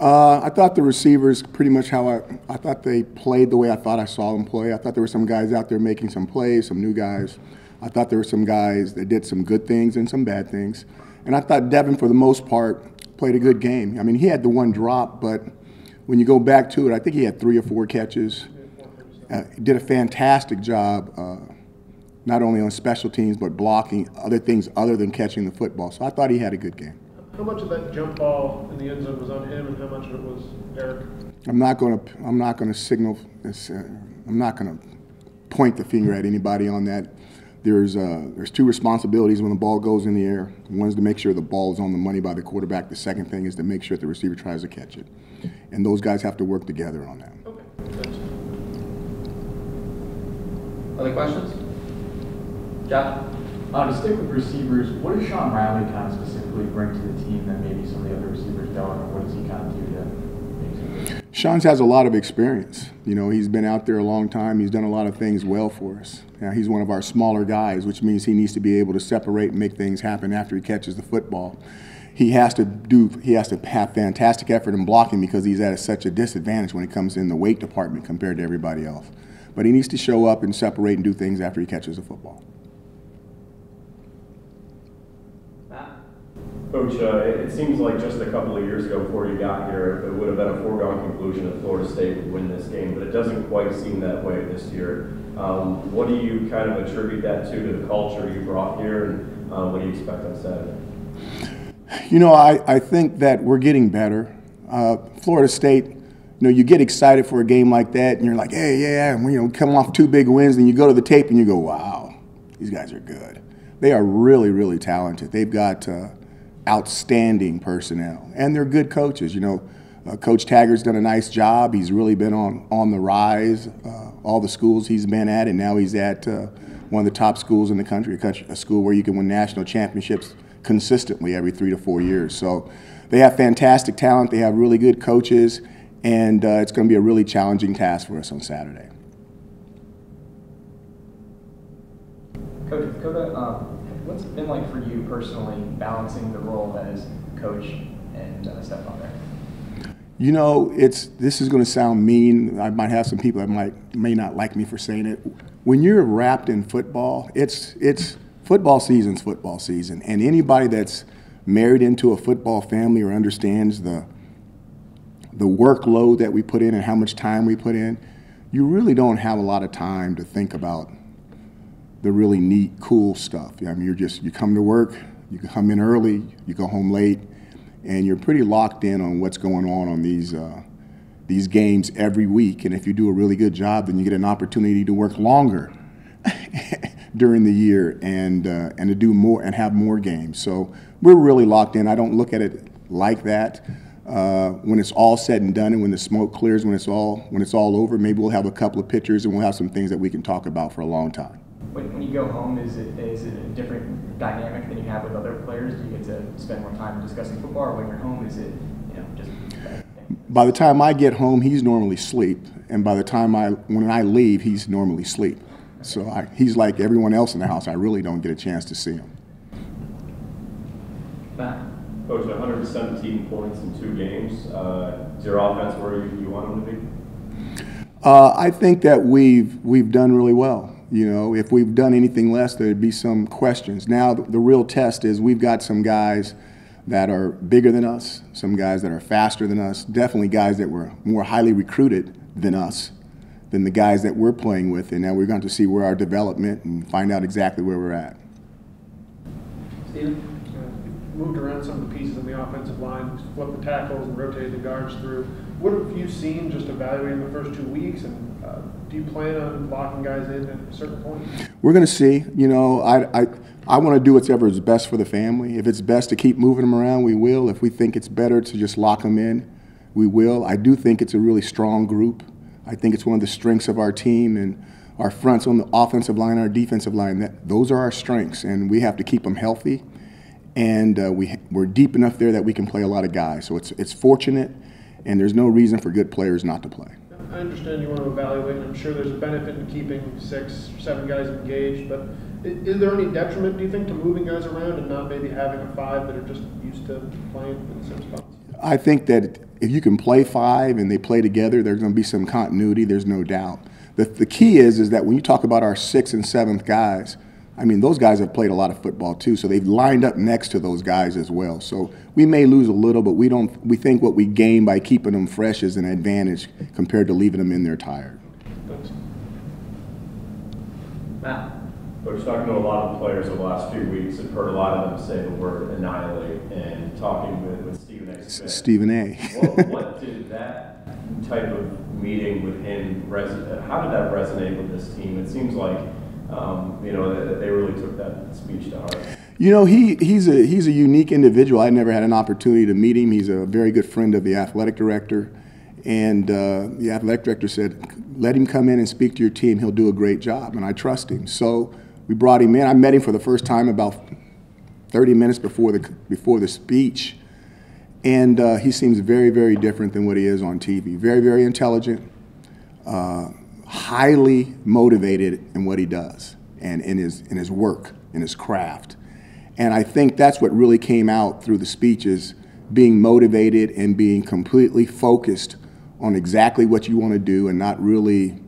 I thought the receivers pretty much how I thought they played the way I thought I saw them play. I thought there were some guys out there making some plays, some new guys. I thought there were some guys that did some good things and some bad things. And I thought Devin, for the most part, played a good game. I mean, he had the one drop, but when you go back to it, I think he had 3 or 4 catches. Did a fantastic job, not only on special teams, but blocking other things other than catching the football. So I thought he had a good game. How much of that jump ball in the end zone was on him, and how much of it was Eric? I'm not going to signal. I'm not going to point the finger at anybody on that. There's 2 responsibilities when the ball goes in the air. One is to make sure the ball is on the money by the quarterback. The second thing is to make sure the receiver tries to catch it. And those guys have to work together on that. Okay. Thanks. Other questions? Jeff? To stick with receivers, what does Sean Riley kind of specifically bring to the team that maybe some of the other receivers don't, or what does he kind of do to make some good? Sean's has a lot of experience. You know, he's been out there a long time. He's done a lot of things well for us. Now, he's one of our smaller guys, which means he needs to be able to separate and make things happen after he catches the football. He has to have fantastic effort in blocking because he's at such a disadvantage when it comes in the weight department compared to everybody else. But he needs to show up and separate and do things after he catches the football. Coach, it seems like just a couple of years ago before you got here, it would have been a foregone conclusion that Florida State would win this game, but it doesn't quite seem that way this year. What do you kind of attribute that to the culture you brought here, and what do you expect on Saturday? You know, I think that we're getting better. Florida State, you know, you get excited for a game like that, and you're like, hey, yeah, and we come off 2 big wins, and you go to the tape and you go, wow, these guys are good. They are really, really talented. They've got outstanding personnel, and they're good coaches. You know, Coach Taggart's done a nice job. He's really been on the rise. All the schools he's been at, and now he's at one of the top schools in the country, a school where you can win national championships consistently every 3 to 4 years. So they have fantastic talent. They have really good coaches, and it's going to be a really challenging task for us on Saturday. Coach Dakota, what's it been like for you personally balancing the role as coach and stepfather? You know, this is going to sound mean. I might have some people that may not like me for saying it. When you're wrapped in football, it's football season's football season, and anybody that's married into a football family or understands the workload that we put in and how much time we put in, you really don't have a lot of time to think about the really neat, cool stuff. I mean, you come to work, you come in early, you go home late, and you're pretty locked in on what's going on these games every week. And if you do a really good job, then you get an opportunity to work longer during the year and to do more and have more games. So we're really locked in. I don't look at it like that. When it's all said and done, and when the smoke clears, when it's all over, maybe we'll have a couple of pictures and we'll have some things that we can talk about for a long time. When you go home, is it a different dynamic than you have with other players? Do you get to spend more time discussing football, or when you're home, is it just? By the time I get home, he's normally asleep, and by the time when I leave, he's normally asleep. So he's like everyone else in the house. I really don't get a chance to see him. Matt? Coach, 117 points in 2 games. Is your offense where you want them to be? I think that we've done really well. You know, if we've done anything less, there'd be some questions. Now, the real test is we've got some guys that are bigger than us, some guys that are faster than us, definitely guys that were more highly recruited than us, than the guys that we're playing with. And now we're going to see where our development and find out exactly where we're at. Steven? Moved around some of the pieces in the offensive line, flipped the tackles and rotated the guards through. What have you seen just evaluating the first 2 weeks, and do you plan on locking guys in at a certain point? We're going to see. You know, I want to do whatever is best for the family. If it's best to keep moving them around, we will. If we think it's better to just lock them in, we will. I do think it's a really strong group. I think it's one of the strengths of our team, and our fronts on the offensive line, our defensive line, those are our strengths, and we have to keep them healthy. And we're deep enough there that we can play a lot of guys. So it's fortunate, and there's no reason for good players not to play. I understand you want to evaluate, and I'm sure there's a benefit in keeping 6 or 7 guys engaged, but is there any detriment, do you think, to moving guys around and not maybe having a 5 that are just used to playing in the same spots? I think that if you can play five and they play together, there's going to be some continuity. There's no doubt. The key is that when you talk about our 6th and 7th guys, I mean, those guys have played a lot of football too, so they've lined up next to those guys as well. So we may lose a little, but we think what we gain by keeping them fresh is an advantage compared to leaving them in there tired. Matt. Coach, talking to a lot of the players over the last few weeks, I've heard a lot of them say the word annihilate, and talking with Stephen A. Smith. Stephen A. What did that type of meeting with him how did that resonate with this team? It seems like that they really took that speech to heart. You know, he's a unique individual. I never had an opportunity to meet him. He's a very good friend of the athletic director, and the athletic director said, "Let him come in and speak to your team. He'll do a great job," and I trust him. So we brought him in. I met him for the first time about 30 minutes before the speech, and he seems very, very different than what he is on TV. Very, very intelligent, highly motivated in what he does and in his work, in his craft. And I think that's what really came out through the speech, is being motivated and being completely focused on exactly what you want to do and not really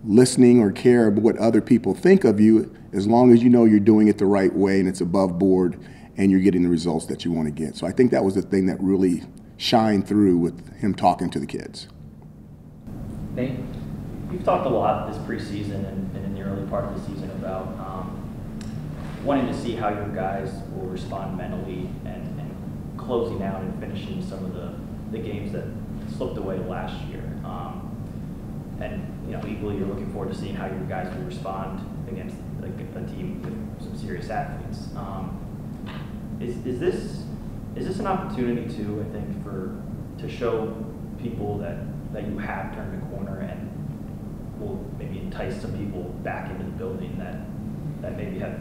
listening or care about what other people think of you, as long as you know you're doing it the right way and it's above board and you're getting the results that you want to get. So I think that was the thing that really shined through with him talking to the kids. Nate? You've talked a lot this preseason and in the early part of the season about wanting to see how your guys will respond mentally and closing out and finishing some of the games that slipped away last year. And equally, you're looking forward to seeing how your guys will respond against a team with some serious athletes. Is this an opportunity too, I think, to show people that you have turned a corner and will maybe entice some people back into the building that maybe have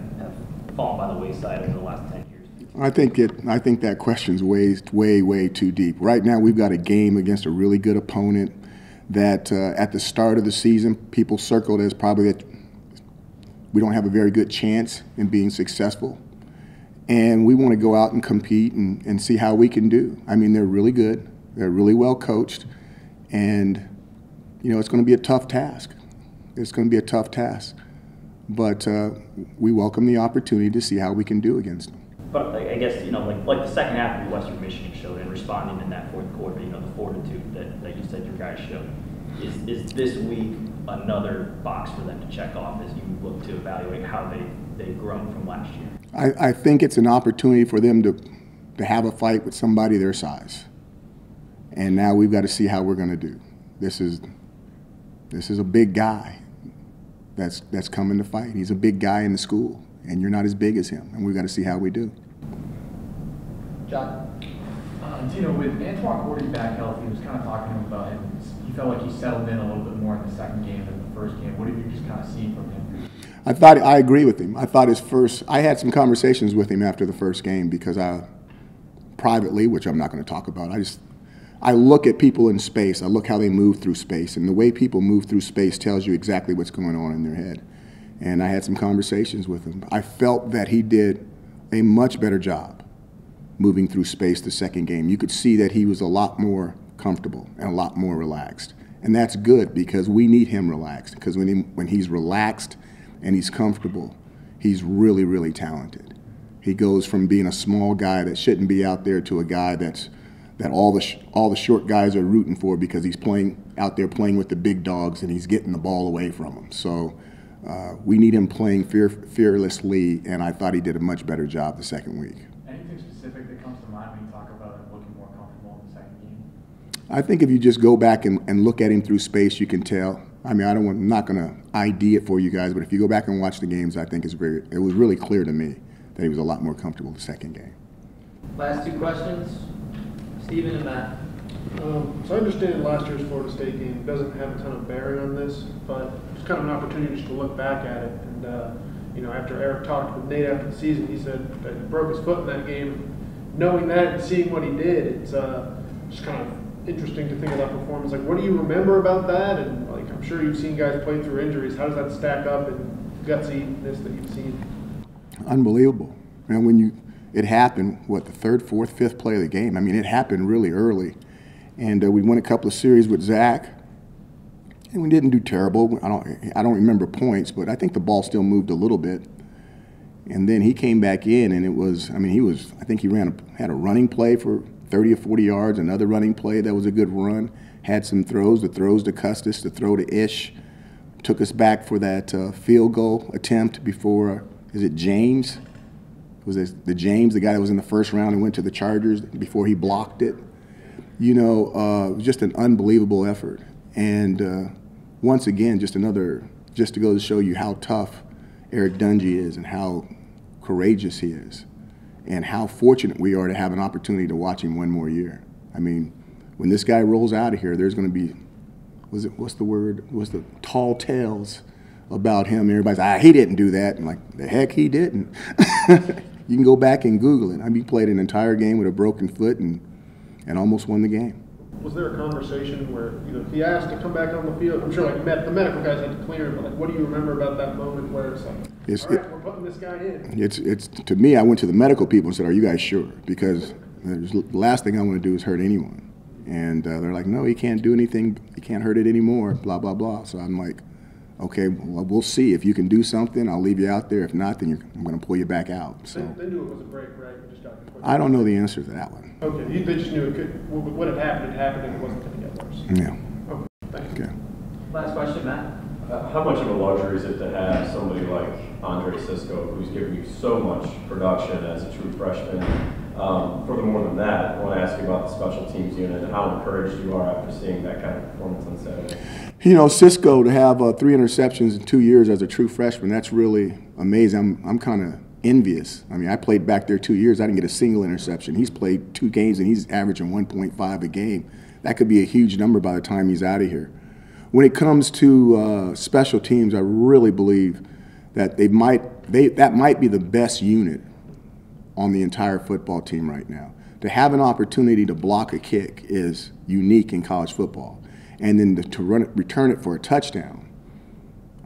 fallen by the wayside over the last 10 years? I think that question's way too deep. Right now, we've got a game against a really good opponent that at the start of the season, people circled as probably that we don't have a very good chance in being successful. And we want to go out and compete and see how we can do. I mean, they're really good. They're really well coached. And, it's going to be a tough task. It's going to be a tough task. But we welcome the opportunity to see how we can do against them. But I guess, like the second half of the Western Michigan showed and responding in that fourth quarter, the fortitude that you said your guys showed. Is this week another box for them to check off as you look to evaluate how they've grown from last year? I think it's an opportunity for them to have a fight with somebody their size. And now we've got to see how we're going to do. This is a big guy that's coming to fight. He's a big guy in the school, and you're not as big as him, and we've got to see how we do. John? Dino, with Antoine Gordy back healthy, he was kind of talking to him about him. He felt like he settled in a little bit more in the second game than the first game. What have you just kind of seen from him? I agree with him. I had some conversations with him after the first game because privately, which I'm not going to talk about, I look at people in space. I look how they move through space, and the way people move through space tells you exactly what's going on in their head. And I had some conversations with him. I felt that he did a much better job moving through space the second game. You could see that he was a lot more comfortable and a lot more relaxed. And that's good because we need him relaxed, because when he's relaxed and he's comfortable, he's really, really talented. He goes from being a small guy that shouldn't be out there to a guy that all the short guys are rooting for because he's out there playing with the big dogs and he's getting the ball away from them. So we need him playing fearlessly, and I thought he did a much better job the second week. Anything specific that comes to mind when you talk about him looking more comfortable in the second game? I think if you just go back and look at him through space, you can tell. I mean, I'm not going to ID it for you guys, but if you go back and watch the games, I think it was really clear to me that he was a lot more comfortable the second game. Last two questions, Stephen and Matt. So I understand last year's Florida State game doesn't have a ton of bearing on this, but it's kind of an opportunity just to look back at it. And after Eric talked with Nate after the season, he said that he broke his foot in that game. Knowing that and seeing what he did, it's just kind of interesting to think of that performance. Like, what do you remember about that? And I'm sure you've seen guys play through injuries. How does that stack up in gutsiness that you've seen? Unbelievable. And it happened, what, the third, fourth, fifth play of the game. I mean, it happened really early. And we won a couple of series with Zach, and we didn't do terrible. I don't remember points, but I think the ball still moved a little bit. And then he came back in, and it was, I mean, I think he had a running play for 30 or 40 yards, another running play that was a good run, had some throws, the throws to Custis, the throw to Ish, took us back for that field goal attempt before, is it James? Was it the James, the guy that was in the first round and went to the Chargers before he blocked it? You know, it was just an unbelievable effort. And once again, just to go to show you how tough Eric Dungy is and how courageous he is and how fortunate we are to have an opportunity to watch him one more year. I mean, when this guy rolls out of here, there's going to be, what's the tall tales about him. Everybody's like, he didn't do that. And like, the heck he didn't. You can go back and Google it. I mean, he played an entire game with a broken foot and almost won the game. Was there a conversation where, you know, he asked to come back on the field? I'm sure like the medical guys had to clear him, but like, what do you remember about that moment where it's like, all right, we're putting this guy in? It's to me, I went to the medical people and said, are you guys sure? Because the last thing I want to do is hurt anyone. And they're like, no, he can't do anything. He can't hurt it anymore, blah, blah, blah. So I'm like, okay, well, we'll see. If you can do something, I'll leave you out there. If not, then I'm going to pull you back out. So they knew it was a break, right? You just got I don't know the answer to that one. Okay, they just knew it could, what had happened, and it wasn't going to get worse. Yeah. Okay, thank you. Okay. Last question, Matt. How much of a luxury is it to have somebody like Andre Sisco, who's given you so much production as a true freshman? Furthermore than that, I want to ask you about the special teams unit and how encouraged you are after seeing that kind of performance on Saturday. You know, Sisco, to have 3 interceptions in 2 years as a true freshman, that's really amazing. I'm kind of envious. I mean, I played back there 2 years. I didn't get a single interception. He's played 2 games, and he's averaging 1.5 a game. That could be a huge number by the time he's out of here. When it comes to special teams, I really believe that that might be the best unit on the entire football team right now. To have an opportunity to block a kick is unique in college football. And then to return it for a touchdown,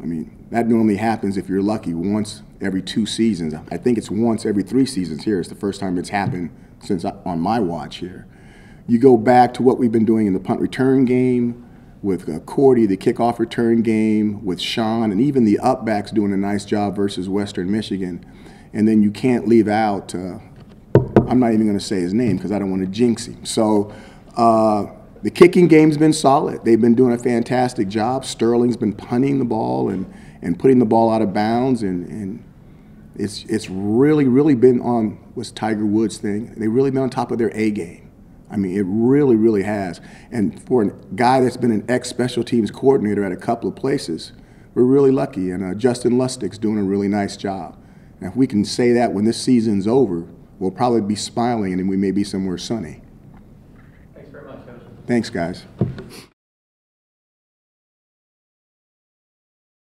I mean, that normally happens, if you're lucky, once every 2 seasons. I think it's once every 3 seasons here. It's the first time it's happened since on my watch here. You go back to what we've been doing in the punt return game, with Cordy, the kickoff return game, with Sean, and even the upbacks doing a nice job versus Western Michigan. And then you can't leave out, I'm not even going to say his name because I don't want to jinx him. So the kicking game's been solid. They've been doing a fantastic job. Sterling's been punting the ball and putting the ball out of bounds, and it's really, really been on, what's Tiger Woods' thing? They've really been on top of their A game. I mean, it really, really has. And for a guy that's been an ex-special teams coordinator at a couple of places, we're really lucky. And Justin Lustig's doing a really nice job. And if we can say that when this season's over, we'll probably be smiling and we may be somewhere sunny. Thanks very much, Coach. Thanks, guys.